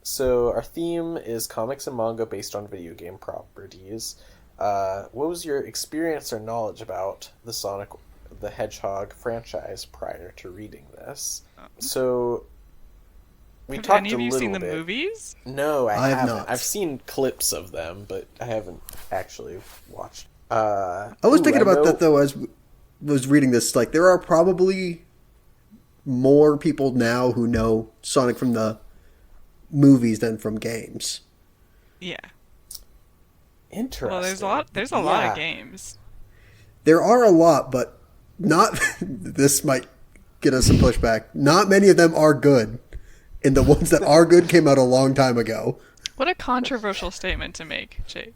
So our theme is comics and manga based on video game properties. What was your experience or knowledge about the Sonic the Hedgehog franchise prior to reading this? So we Have talked any of you a little seen the bit. movies? No, I have haven't. not. I've seen clips of them, but I haven't actually watched. I was thinking about that, though, as was reading this. Like, there are probably more people now who know Sonic from the movies than from games. Yeah. Interesting. Well, there's a lot of games. There are a lot, but not... this might get us some pushback. Not many of them are good. And the ones that are good came out a long time ago. What a controversial statement to make, Jake.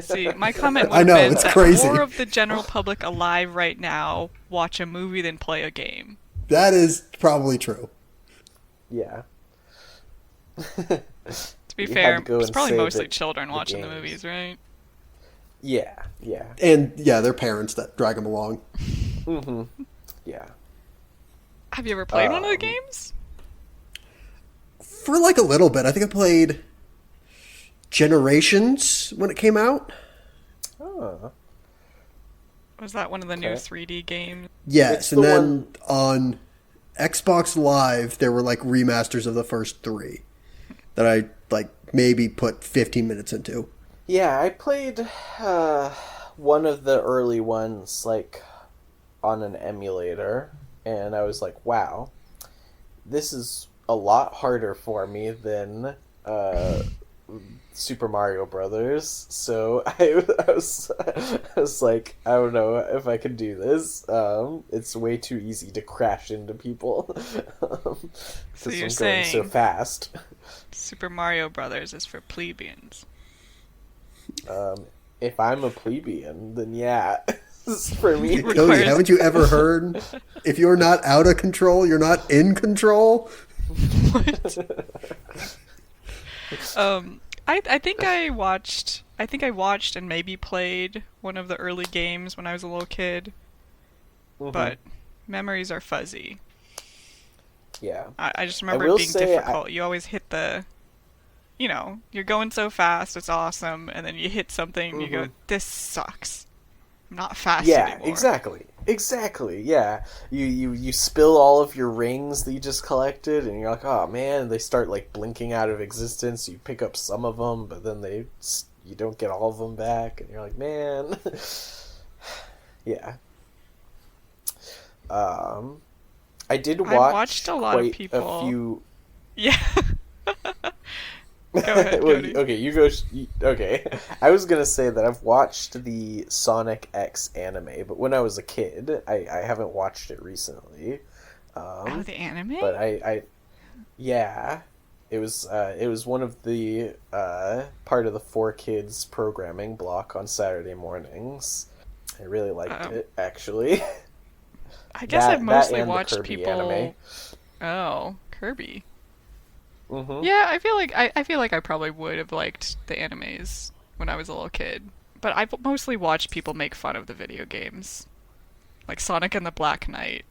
See, my comment would I know, have been it's that crazy. more of the general public alive right now watch a movie than play a game. That is probably true. Yeah. To be You fair, had to go it's and probably say mostly that children the watching the games. movies, right? Yeah. And, yeah, their parents that drag them along. Mm-hmm. Yeah. Have you ever played one of the games? For like a little bit. I think I played Generations when it came out. Oh. Was that one of the new Okay. 3D games? Yes, It's and the then one- on Xbox Live, there were like remasters of the first 3 that I like maybe put 15 minutes into. Yeah, I played one of the early ones on an emulator. and I was like, wow, this is a lot harder for me than Super Mario Brothers. So I was like, I don't know if I can do this. It's way too easy to crash into people So because you're I'm going so saying fast. Super Mario Brothers is for plebeians. If I'm a plebeian, then yeah, this is for me. It Joey, requires- haven't you ever heard? If you're not out of control, you're not in control. What? I think I watched and maybe played one of the early games when I was a little kid, but memories are fuzzy. Yeah. I just I remember will it being say difficult. You always hit the, you're going so fast, it's awesome, and then you hit something, and you go, this sucks. I'm not fast anymore. Exactly. Yeah, you spill all of your rings that you just collected, and you're like, oh man. They start like blinking out of existence. You pick up some of them, but then you don't get all of them back, and you're like, man. Yeah. I did watch. I watched a lot of people. A few. Yeah. Go ahead, Well, Cody. okay, you go. Okay, I was gonna say that I've watched the Sonic X anime, but when I was a kid, I haven't watched it recently. Oh, the anime? But yeah, it was one of the part of the 4Kids programming block on Saturday mornings. I really liked it, actually. I guess I've mostly and the watched Kirby people. anime. Oh, Kirby. Mm-hmm. Yeah, I feel like I probably would have liked the animes when I was a little kid, but I've mostly watched people make fun of the video games, like Sonic and the Black Knight.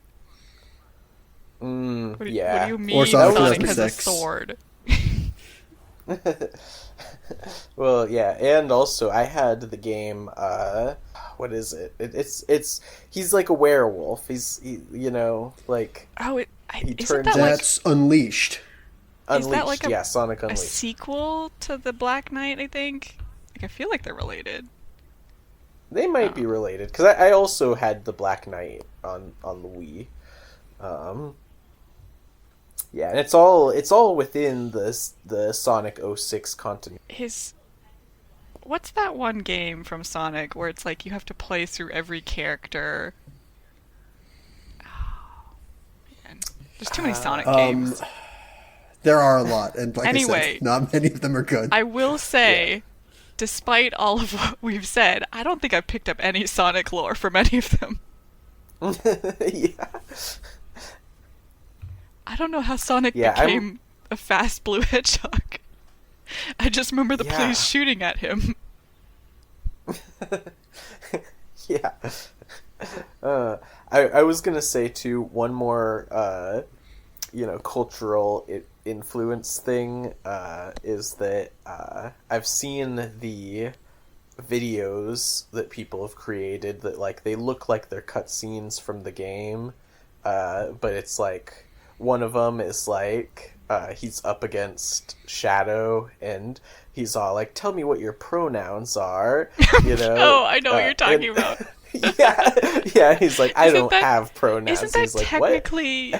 What do you mean Or Sonic Sonic has a 2006. sword? Well, yeah, and also I had the game. What is it? It's he's like a werewolf. Like Oh, he isn't turns that like That's Unleashed. Unleashed. is that like Yeah, Sonic a Unleashed. sequel to the Black Knight? I think. Like I feel like they're related. They might be related because I also had the Black Knight on the Wii. Yeah, and it's all within the Sonic 06 continuity. What's that one game from Sonic where it's like you have to play through every character? Oh, man. There's too many Sonic games. There are a lot, and like I Anyway, said, not many of them are good. I will say, despite all of what we've said, I don't think I've picked up any Sonic lore from any of them. Yeah. I don't know how Sonic Yeah, became a fast blue hedgehog. I just remember the police shooting at him. Yeah. I was gonna say too, one more cultural influence thing is that I've seen the videos that people have created that like they look like they're cutscenes from the game, but it's like one of them is like he's up against Shadow and he's all like, tell me what your pronouns are, Oh, I know what you're talking about. yeah, he's like, I don't have pronouns. Isn't that He's like, technically...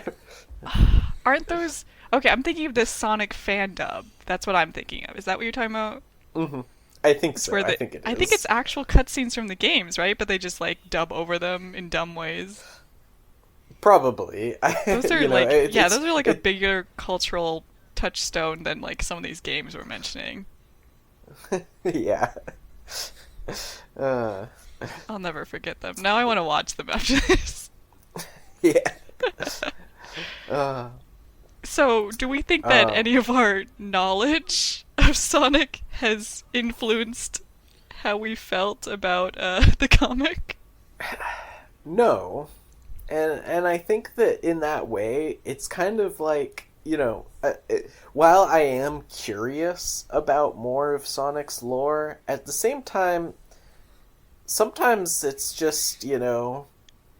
Aren't those... Okay, I'm thinking of this Sonic fan dub. That's what I'm thinking of. Is that what you're talking about? Mm-hmm. I think so. I think it is. I think it's actual cutscenes from the games, right? But they just, like, dub over them in dumb ways. Probably. Those are those are like a bigger cultural touchstone than like some of these games we're mentioning. Yeah. I'll never forget them. Now I want to watch them after this. Yeah. So, do we think that any of our knowledge of Sonic has influenced how we felt about the comic? No. And I think that in that way, it's kind of like, while I am curious about more of Sonic's lore, at the same time, sometimes it's just,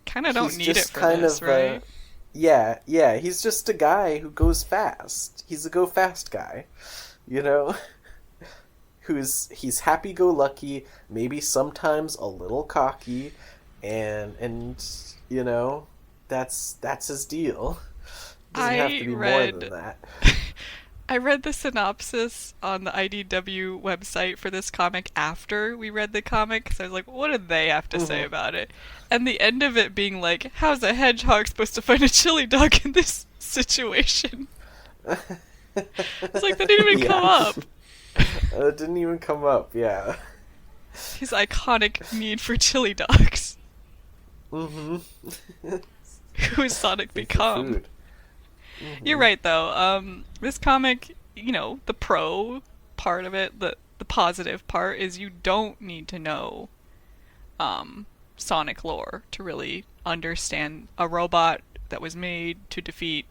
kind of don't need it for kind this, of right? Yeah, he's just a guy who goes fast. He's a go fast guy, he's happy-go-lucky, maybe sometimes a little cocky, and that's his deal. It doesn't have to be more than that. I read the synopsis on the IDW website for this comic after we read the comic, because I was like, what did they have to say about it? And the end of it being like, how's a hedgehog supposed to find a chili dog in this situation? It's like, that didn't even come up. It didn't even come up, yeah. His iconic need for chili dogs. Mm-hmm. Who has Sonic become? You're right, though. This comic, the pro part of it, the positive part, is you don't need to know Sonic lore to really understand a robot that was made to defeat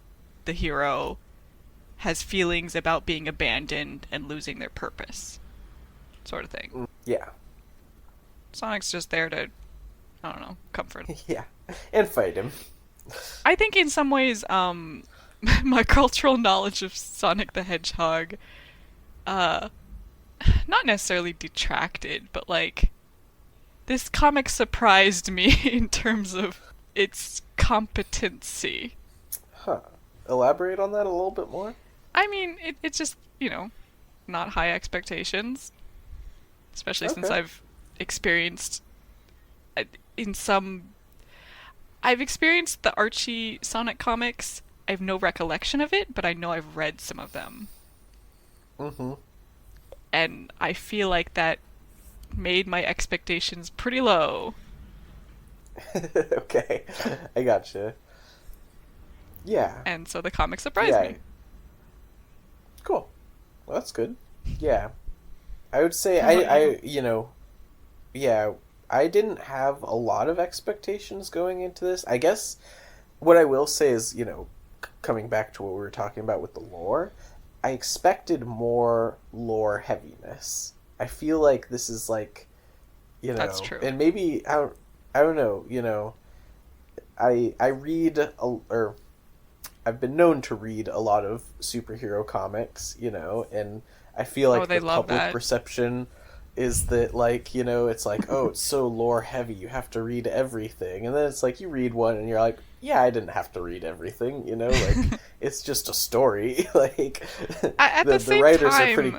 the hero has feelings about being abandoned and losing their purpose, sort of thing. Yeah. Sonic's just there to, I don't know, comfort him. Yeah, and fight him. I think in some ways, my cultural knowledge of Sonic the Hedgehog, not necessarily detracted, but like, this comic surprised me in terms of its competency. Huh. Elaborate on that a little bit more? I mean, it's just, not high expectations. Especially since I've experienced, I've experienced the Archie Sonic comics. I have no recollection of it, but I know I've read some of them. Mm-hmm. And I feel like that made my expectations pretty low. Okay, I gotcha. Yeah. And so the comic surprised me. Cool. Well, that's good. Yeah. I would say I didn't have a lot of expectations going into this. I guess what I will say is, coming back to what we were talking about with the lore, I expected more lore heaviness. I feel like this is like, That's true. And maybe I don't know, I read or I've been known to read a lot of superhero comics, and I feel like the public perception is that, like, it's like, oh, it's so lore heavy, you have to read everything. And then it's like, you read one and you're like, yeah, I didn't have to read everything, like, it's just a story. Like, the writers are pretty...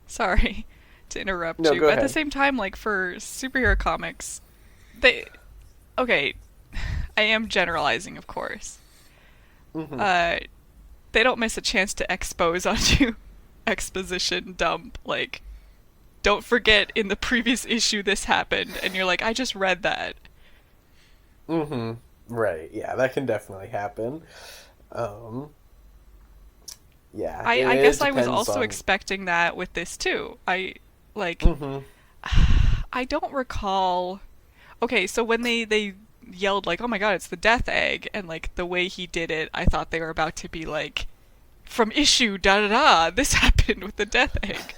Sorry to interrupt you, but at the same time, like, for superhero comics, okay, I am generalizing, of course. Mm-hmm. They don't miss a chance to expose on you exposition dump, like, don't forget in the previous issue this happened, and you're like, I just read that. Mm-hmm. Right, yeah, that can definitely happen. Yeah. I guess I was also expecting that with this too. I don't recall... Okay, so when they yelled, like, oh my god, it's the Death Egg, and, like, the way he did it, I thought they were about to be like, from issue da-da-da, this happened with the Death Egg.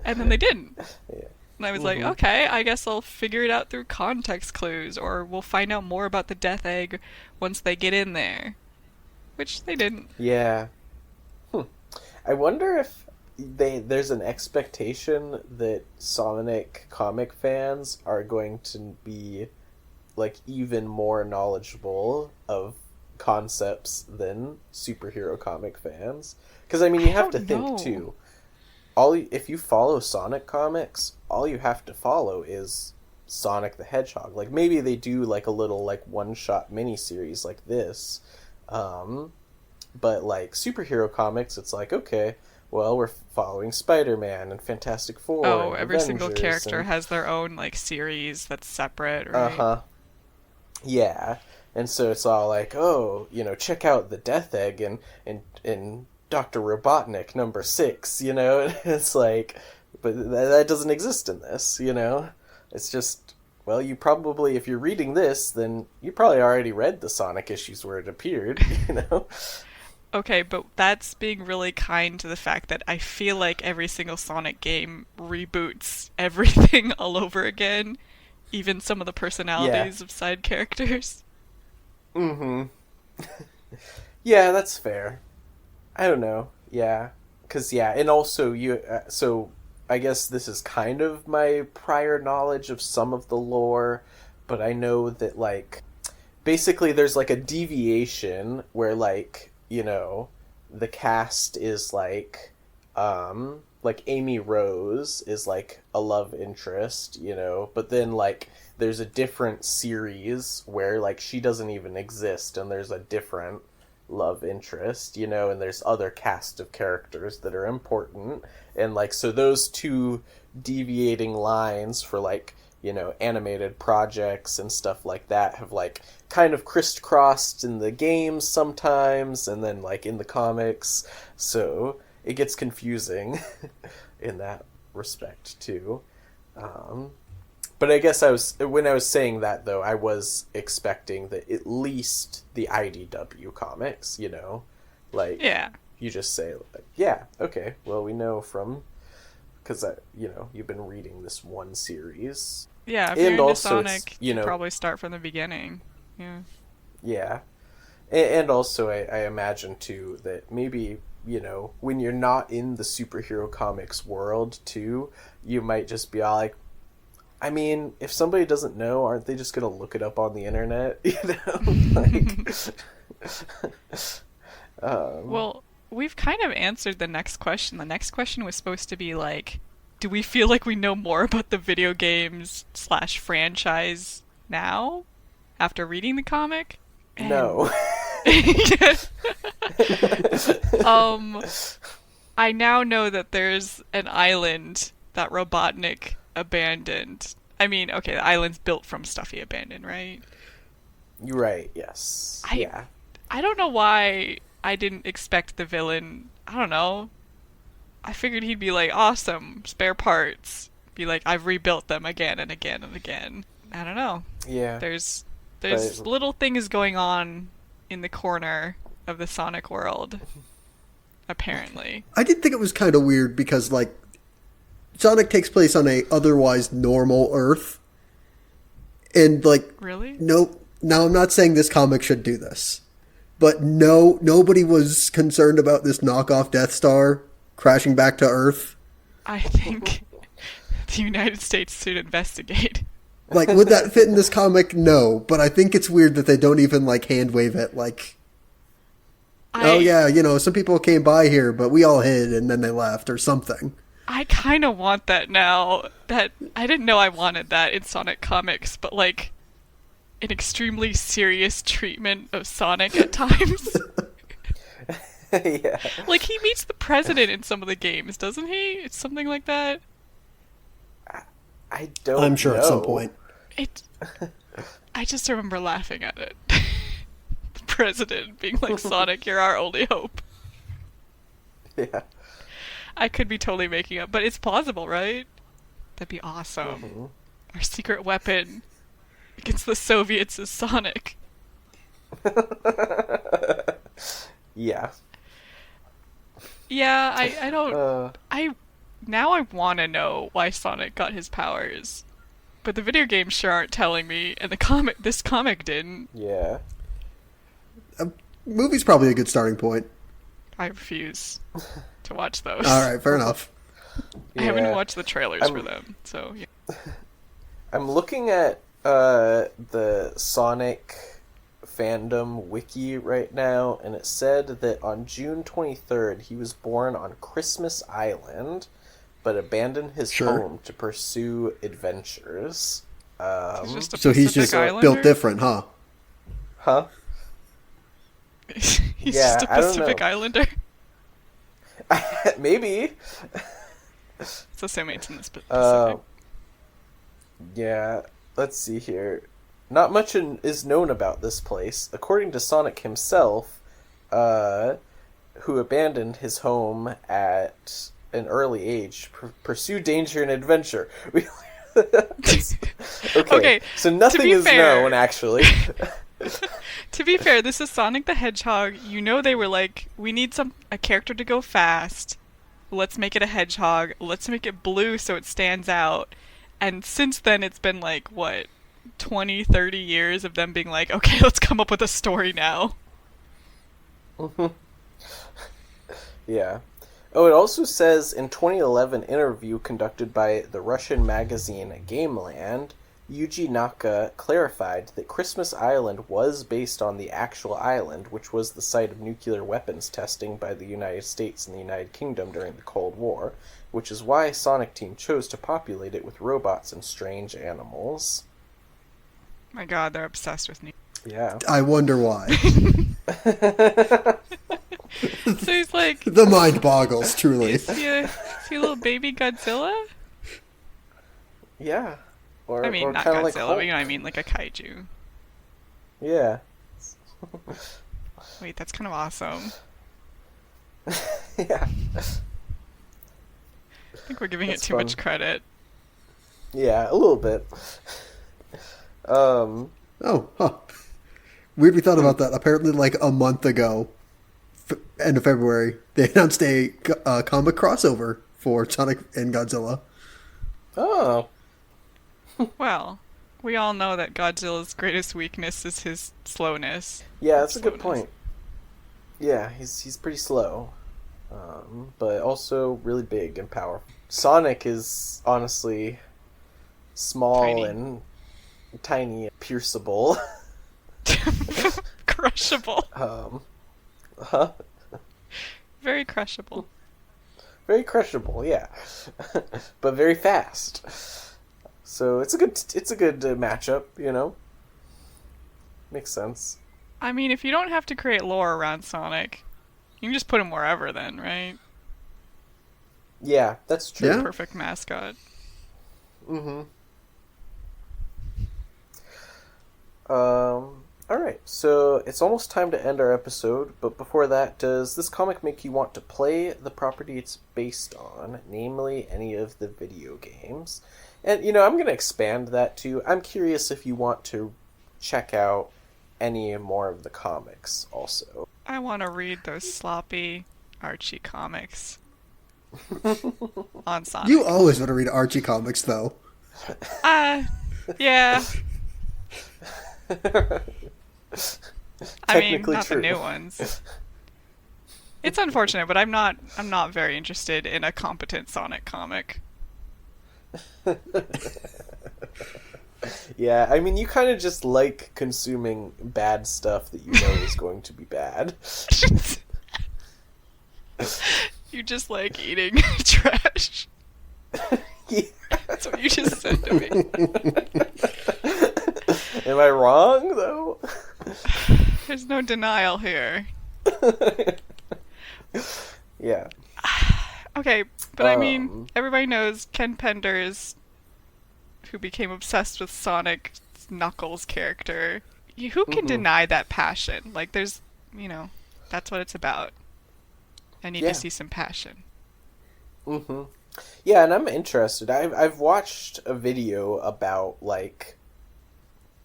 And then they didn't. Yeah. And I was like, okay, I guess I'll figure it out through context clues, or we'll find out more about the Death Egg once they get in there. Which they didn't. Yeah. I wonder if there's an expectation that Sonic comic fans are going to be, like, even more knowledgeable of concepts than superhero comic fans. Because, I mean, you have to think, too. If you follow Sonic comics, all you have to follow is Sonic the Hedgehog. Like, maybe they do, like, a little, like, one-shot miniseries like this. But, like, superhero comics, it's like, okay, well, we're following Spider-Man and Fantastic Four. Oh, and every Avengers single character has their own, like, series that's separate, right? Uh-huh. Yeah. And so it's all like, oh, check out the Death Egg and Dr. Robotnik number 6, It's like, but that doesn't exist in this, It's just, well, you probably, if you're reading this, then you probably already read the Sonic issues where it appeared, Okay, but that's being really kind to the fact that I feel like every single Sonic game reboots everything all over again, even some of the personalities of side characters. Mm-hmm. Yeah, that's fair. I don't know. Yeah. Because, and also, so I guess this is kind of my prior knowledge of some of the lore, but I know that, like, basically there's like a deviation where like, you know, the cast is like Amy Rose is like a love interest, you know, but then like there's a different series where like she doesn't even exist and there's a different love interest, you know, and there's other cast of characters that are important, and like so those two deviating lines for like, you know, animated projects and stuff like that have like kind of crisscrossed in the games sometimes and then like in the comics, so it gets confusing in that respect too. But I guess when I was saying that though, I was expecting that at least the IDW comics, you know, like Yeah. you just say like, yeah, okay, well we know from because you know you've been reading this one series. Yeah, if And you're into also Sonic, you know, probably start from the beginning. Yeah. yeah, and also I imagine too that maybe, you know, when you're not in the superhero comics world too, you might just be all like, I mean, if somebody doesn't know, aren't they just gonna look it up on the internet? You know, like. Well, we've kind of answered the next question. The next question was supposed to be like, do we feel like we know more about the video games / franchise now after reading the comic? And... No. I now know that there's an island that Robotnik abandoned. I mean, okay, the island's built from stuff he abandoned, right? You're right, yes. Yeah. I don't know why I didn't expect the villain. I don't know. I figured he'd be like, awesome, spare parts. Be like, I've rebuilt them again and again and again. I don't know. Yeah. There's But... little things going on in the corner of the Sonic world, apparently. I did think it was kind of weird because, like, Sonic takes place on a otherwise normal Earth. And, like... Really? No. Now, I'm not saying this comic should do this. But nobody was concerned about this knockoff Death Star crashing back to Earth. I think the United States should investigate. Like, would that fit in this comic? No. But I think it's weird that they don't even, like, hand wave it, like... Oh, yeah, you know, some people came by here, but we all hid, and then they left, or something. I kind of want that now. That I didn't know I wanted that in Sonic comics, but, like, an extremely serious treatment of Sonic at times. Yeah. Like, he meets the president in some of the games, doesn't he? It's something like that. I don't I'm sure know. at some point. I just remember laughing at it. The president being like, Sonic, you're our only hope. Yeah. I could be totally making up, but it's plausible, right? That'd be awesome. Mm-hmm. Our secret weapon against the Soviets is Sonic. Yeah. Yeah, I don't... Now I want to know why Sonic got his powers. But the video games sure aren't telling me, and this comic didn't. Yeah. Movie's probably a good starting point. I refuse to watch those. Alright, fair enough. I haven't watched the trailers for them, so yeah. I'm looking at the Sonic fandom wiki right now, and it said that on June 23rd he was born on Christmas Island, but abandoned his home to pursue adventures. So he's just Islander? built different, huh? Huh? He's just a Pacific Islander. Maybe. It's assuming it's in the Pacific. Yeah, let's see here. Not much is known about this place. According to Sonic himself, who abandoned his home at an early age, pursue danger and adventure. Okay, so nothing is known, actually. To be fair, this is Sonic the Hedgehog. You know they were like, we need a character to go fast. Let's make it a hedgehog. Let's make it blue so it stands out. And since then, it's been like, what, 20, 30 years of them being like, okay, let's come up with a story now. Yeah. Oh, it also says in 2011 interview conducted by the Russian magazine Gameland, Yuji Naka clarified that Christmas Island was based on the actual island, which was the site of nuclear weapons testing by the United States and the United Kingdom during the Cold War, which is why Sonic Team chose to populate it with robots and strange animals. My God, they're obsessed with me. Yeah. I wonder why. So he's like, The mind boggles, truly. is he a little baby Godzilla? Yeah. Or, I mean, or not kinda Godzilla, like but Hulk. you know what I mean, like a kaiju. Yeah. Wait, that's kind of awesome. Yeah. I think we're giving That's it too fun. much credit. Yeah, a little bit. Oh, huh. Weird we thought about that. Apparently, like a month ago, end of February, they announced a comic crossover for Sonic and Godzilla. Oh. Well, we all know that Godzilla's greatest weakness is his slowness. Yeah, that's a good Slowness. point. Yeah, he's pretty slow. But also really big and powerful. Sonic is honestly small Tiny. and tiny and pierceable. Crushable. Huh? Very crushable. Very crushable, yeah. But very fast. So it's a good matchup, you know. Makes sense. I mean, if you don't have to create lore around Sonic, you can just put him wherever then, right? Yeah, that's true. Yeah. Perfect mascot. Mm-hmm. Alright, so it's almost time to end our episode, but before that, does this comic make you want to play the property it's based on, namely any of the video games? And, you know, I'm going to expand that too. I'm curious if you want to check out any more of the comics also. I want to read those sloppy Archie comics on Sonic. You always want to read Archie comics, though. Yeah. I mean, Technically not true. the new ones. It's unfortunate, but I'm not very interested in a competent Sonic comic. Yeah, I mean, you kind of just like consuming bad stuff that you know is going to be bad. You just like eating trash. Yeah. That's what you just said to me. Am I wrong, though? There's no denial here. Yeah. Okay, but I mean, Um. everybody knows Ken Penders, who became obsessed with Sonic Knuckles' character. Who can deny that passion? Like, there's, you know, that's what it's about. I need Yeah. to see some passion. Mm-hmm. Yeah, and I'm interested. I've watched a video about, like,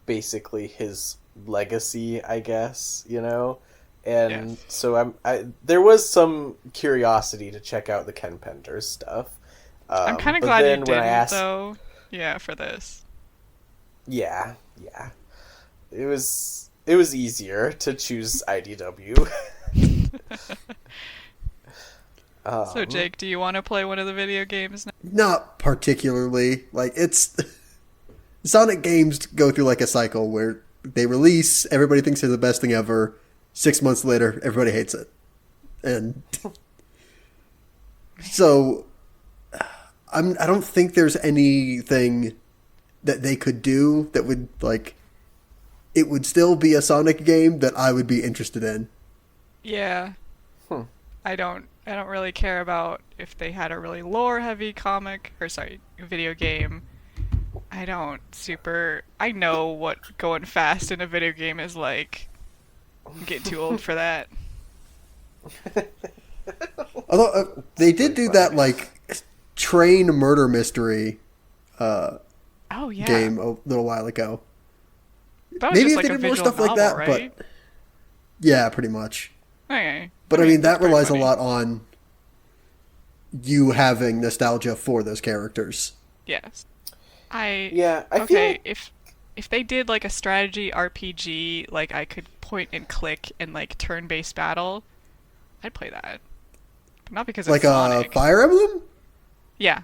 basically his legacy, I guess, you know? And Yes. so there was some curiosity to check out the Ken Penders stuff. I'm kind of but glad then you when I didn't, asked, though. Yeah, for this. Yeah. It was easier to choose IDW. So, Jake, do you want to play one of the video games now? Not particularly. Like, it's... Sonic games go through, like, a cycle where they release, everybody thinks they're the best thing ever. 6 months later, everybody hates it. And... So... I don't think there's anything that they could do that would, like... It would still be a Sonic game that I would be interested in. Yeah. I don't really care about if they had a really lore-heavy video game. I know what going fast in a video game is like. I'm getting too old for that. Although, they did do that, like, train murder mystery Oh, yeah. game a little while ago. That was Maybe just if they like a did more visual stuff like novel, that, right? but... Yeah, pretty much. Okay. But I mean, that that's pretty relies funny. a lot on you having nostalgia for those characters. Yes. I feel Okay, like... if they did like a strategy RPG, like I could point and click and like turn-based battle, I'd play that. But not because it's Like Sonic. a Fire Emblem? Yeah,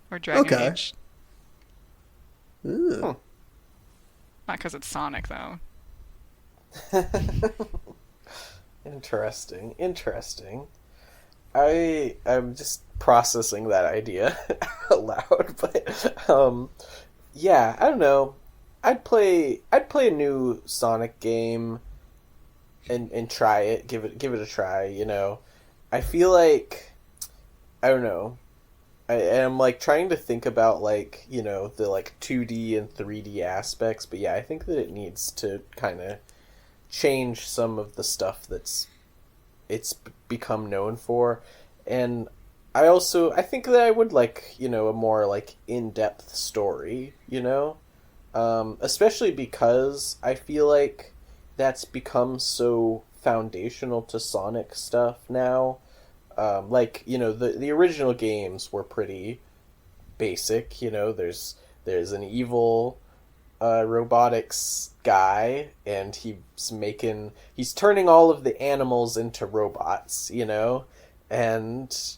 or Dragon Okay. Age. Ooh. Not because it's Sonic, though. Interesting. Interesting. I'm just processing that idea aloud, but yeah, I don't know. I'd play a new Sonic game and try it, give it a try, you know. I feel like I don't know. I am like trying to think about like, you know, the like 2D and 3D aspects, but yeah, I think that it needs to kind of change some of the stuff it's become known for. And I think that I would like, you know, a more like in-depth story, you know? Especially because I feel like that's become so foundational to Sonic stuff now. Like, you know, the original games were pretty basic, you know, there's an evil robotics guy, and he's turning all of the animals into robots, you know, and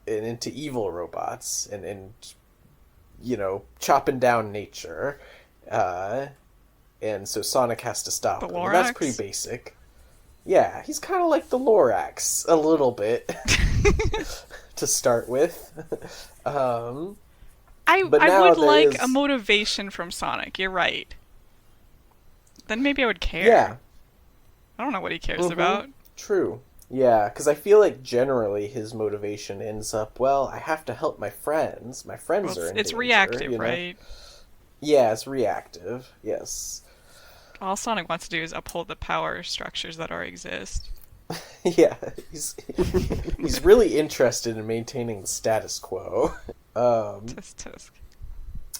into evil robots, and you know, chopping down nature, and so Sonic has to stop The him. And that's pretty Lorax? basic. Yeah, he's kind of like the Lorax a little bit to start with. But I now would like there's a motivation from Sonic. You're right. Then maybe I would care. yeah. I don't know what he cares about. True. Yeah, because I feel like generally his motivation ends up, well, I have to help my friends. My friends Well, are in it's danger, reactive, you know? right? Yeah, it's reactive. Yes. All Sonic wants to do is uphold the power structures that already exist. Yeah, he's really interested in maintaining the status quo. Tisk tisk.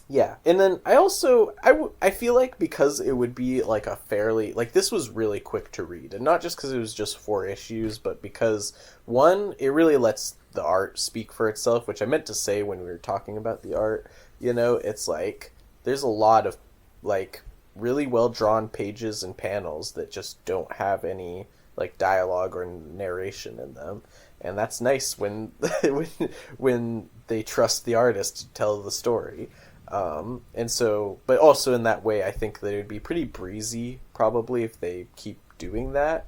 Yeah, and then I feel like because it would be like a fairly like this was really quick to read, and not just because it was just 4 issues, but because one, it really lets the art speak for itself, which I meant to say when we were talking about the art. You know, it's like there's a lot of like really well drawn pages and panels that just don't have any like dialogue or narration in them, and that's nice when when they trust the artist to tell the story. And so, but also in that way, I think that it would be pretty breezy, probably, if they keep doing that.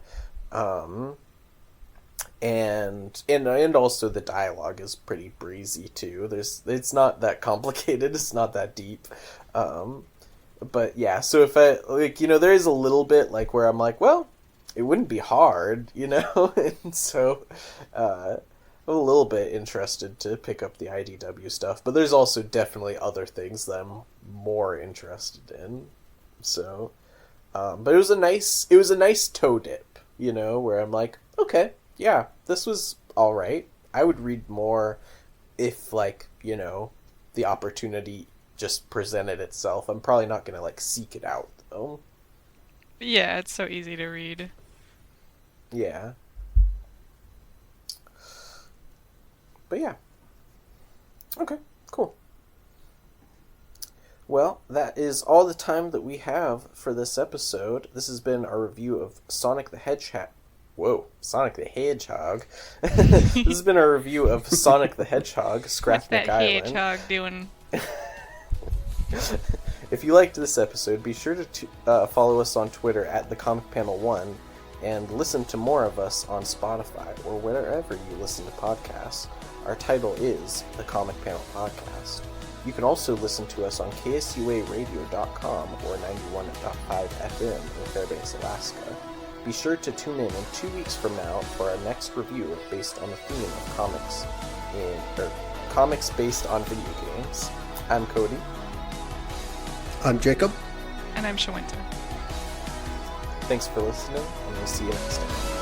And also the dialogue is pretty breezy too. It's not that complicated. It's not that deep. But yeah, so if I, like, you know, there is a little bit like where I'm like, well, it wouldn't be hard, you know? And so, I'm a little bit interested to pick up the IDW stuff, but there's also definitely other things that I'm more interested in. So, but it was a nice toe dip, you know, where I'm like, okay, yeah, this was all right. I would read more if, like, you know, the opportunity just presented itself. I'm probably not gonna like seek it out though. Yeah, it's so easy to read. Yeah. But yeah. Okay, cool. Well, that is all the time that we have for this episode. This has been our review of Sonic the Hedgehog. Whoa, Sonic the Hedgehog. This has been our review of Sonic the Hedgehog, What's Scrapnik that Island. hedgehog doing? If you liked this episode, be sure to follow us on Twitter at TheComicPanel1 and listen to more of us on Spotify or wherever you listen to podcasts. Our title is The Comic Panel Podcast. You can also listen to us on KSUARadio.com or 91.5 FM in Fairbanks, Alaska. Be sure to tune in 2 weeks from now for our next review based on the theme of comics based on video games. I'm Cody. I'm Jacob. And I'm Shawinta. Thanks for listening, and we'll see you next time.